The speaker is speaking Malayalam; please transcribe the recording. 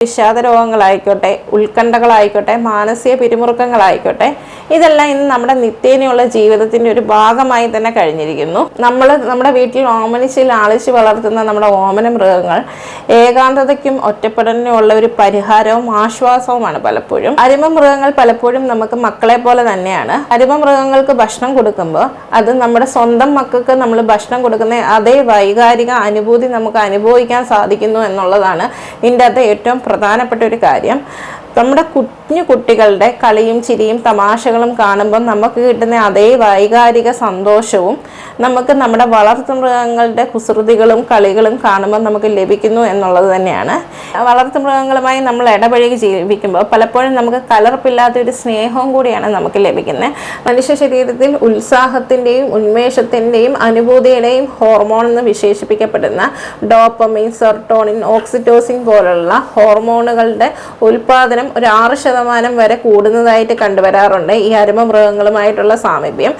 വിഷാദ രോഗങ്ങളായിക്കോട്ടെ, ഉത്കണ്ഠകളായിക്കോട്ടെ, മാനസിക പിരിമുറുക്കങ്ങളായിക്കോട്ടെ, ഇതെല്ലാം ഇന്ന് നമ്മുടെ നിത്യേനയുള്ള ജീവിതത്തിൻ്റെ ഒരു ഭാഗമായി തന്നെ കഴിഞ്ഞിരിക്കുന്നു. നമ്മുടെ വീട്ടിൽ ഓമനിച്ച് ലാളിച്ച് വളർത്തുന്ന നമ്മുടെ ഓമന മൃഗങ്ങൾ ഏകാന്തതയ്ക്കും ഒറ്റപ്പെടലിനും ഉള്ള ഒരു പരിഹാരവും ആശ്വാസവുമാണ് പലപ്പോഴും. അരുമ മൃഗങ്ങൾ പലപ്പോഴും നമുക്ക് മക്കളെ പോലെ തന്നെയാണ്. അരുമ മൃഗങ്ങൾക്ക് ഭക്ഷണം കൊടുക്കുമ്പോൾ അത് നമ്മുടെ സ്വന്തം മക്കൾക്ക് നമ്മൾ ഭക്ഷണം കൊടുക്കുന്ന അതേ വൈകാരിക അനുഭൂതി നമുക്ക് അനുഭവിക്കാൻ സാധിക്കുന്നു എന്നുള്ളതാണ് ഇതിൻ്റെ അകത്ത് ഏറ്റവും പ്രധാനപ്പെട്ട ഒരു കാര്യം. നമ്മുടെ കുഞ്ഞു കുട്ടികളുടെ കളിയും ചിരിയും തമാശകളും കാണുമ്പോൾ നമുക്ക് കിട്ടുന്ന അതേ വൈകാരിക സന്തോഷവും നമുക്ക് നമ്മുടെ വളർത്തുമൃഗങ്ങളുടെ കുസൃതികളും കളികളും കാണുമ്പോൾ നമുക്ക് ലഭിക്കുന്നു എന്നുള്ളത് തന്നെയാണ്. വളർത്തുമൃഗങ്ങളുമായി നമ്മൾ ഇടപഴകി ജീവിക്കുമ്പോൾ പലപ്പോഴും നമുക്ക് കലർപ്പില്ലാത്തൊരു സ്നേഹവും കൂടിയാണ് നമുക്ക് ലഭിക്കുന്നത്. മനുഷ്യ ശരീരത്തിൽ ഉത്സാഹത്തിൻ്റെയും ഉന്മേഷത്തിൻ്റെയും അനുഭൂതിയുടെയും ഹോർമോൺ എന്ന് വിശേഷിപ്പിക്കപ്പെടുന്ന ഡോപ്പമൈൻ, സെറോട്ടോണിൻ, ഓക്സിറ്റോസിൻ പോലുള്ള ഹോർമോണുകളുടെ ഉൽപ്പാദനം ഒരു 6% വരെ കൂടുന്നതായിട്ട് കണ്ടുവരാറുണ്ട് ഈ അരുമ മൃഗങ്ങളുമായിട്ടുള്ള സാമീപ്യം.